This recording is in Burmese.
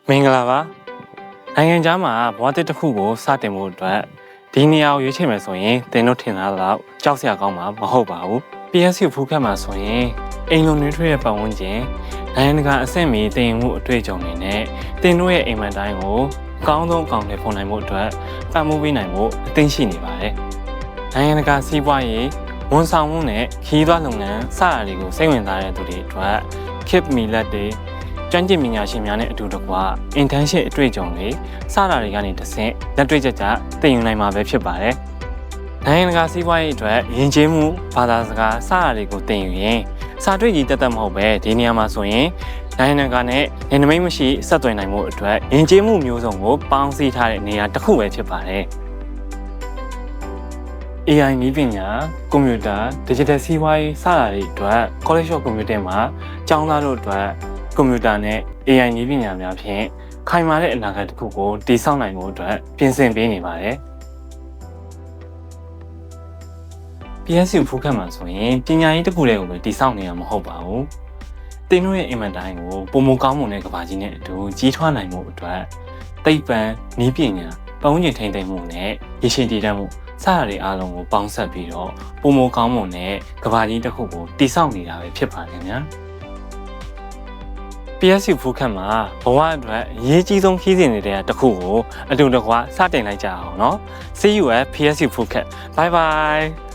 မင်္ဂလာပါနိုင်ငံခြားမှာဘဝတစ်ခုကိုစတင်မှုအတွက်ဒီနေရာကိုရွေးချယ်မယ်ဆိုရင်သင်တို့ထင်သားတော့ကြောက်စရာကောင်းမှာမဟုတ်ပါဘူး PSU ဖူးခတ်မှာဆိုရင်အိမ်လုံနှွေးထွေးရဲ့ပတ်ဝန်းကျင်နိုင်ငံတကာအဆင့်မီတင်မှုအတွေ့အကြုံတွေနဲ့သင်တို့ရဲ့အိမ်မက်တိုင်းကိုအကောင်းဆုံးအကောင်တွေဖော်နိုင်မှုအတွက်ပံ့ပိုးပေးနိုင်ဖို့အသင့်ရှိနေပါတယ်နိုင်ငံတကာစီးပွားရေးဝန်ဆောင်မှုနဲ့ခီးသွွားလုပ်ငန်းစတာတွေကိုစိတ်ဝင်စားတဲ့သူတွေအတွက်ခေတ်မီလက်တွေကျွမ်းကျင်ပညာရှင်များနဲ့အတူတကွအင်တန်းရှစ်အတွေ့အကြုံတွေစတာတွေကနေတစ်ဆင့်လက်တွေ့ကျကျသင်ယူနိုင်မှာပဲဖြစ်ပါတယ်။နိုင်ငံတကာစီးပွားရေးအတွက်ယဉ်ကျေးမှုဘာသာစကားစတာတွေကိုသင်ယူရင်စာတွေ့ကြီးတက်တက်မဟုတ်ပဲဒီနေရာမှာဆိုရင်နိုင်ငံတကာနဲ့နယ်နိမိတ်မရှိဆက်သွယ်နိုင်မှုအတွက်ယဉ်ကျေးမှုမျိုးစုံကိုပေါင်းစည်းထားတဲ့နေရာတစ်ခုပဲဖြစ်ပါတယ်။ AI နည်းပညာကွန်ပျူတာ digital စီးပွားရေးစတာတွေအတွက် College of Computing မှာကျောင်းသားတို့အတွက်ကွန်ပျူတာနဲ့ AI နည်းပညာများဖြင့်ခိုင်မာတဲ့အနာဂတ်တစ်ခုကိုတည်ဆောက်နိုင်မှုအတွက်ပြင်ဆင်ပေးနေပါတယ်။ PSU ဖူးခတ်မှာဆိုရင်ပညာရေးတစ်ခုတည်းကိုပဲတည်ဆောက်နေရမှာမဟုတ်ပါဘူး။သင်တို့ရဲ့အိမ်မက်တိုင်းကိုပုံမကောင်းမွန်တဲ့ကဘာကြီးနဲ့အတူကြီးထွားနိုင်မှုအတွက်သိပ္ပံနည်းပညာပတ်ဝန်းကျင်ထိန်းသိမ်းမှုနဲ့ရရှိတည်တတ်မှုစတာတွေအားလုံးကိုပေါင်းစပ်ပြီးတော့ပုံမကောင်းမွန်တဲ့ကဘာကြီးတစ်ခုကိုတည်ဆောက်နေတာပဲဖြစ်ပါတယ်ညာ။ PSU ဖူးခတ်မှာဘဝအတွက်အရေးကြီးဆုံးခီးစဉ်တွေတစ်ခုကိုအတူတကွစတင်လိုက်ကြအောင်เนาะ See you at PSU ဖူးခတ် Bye bye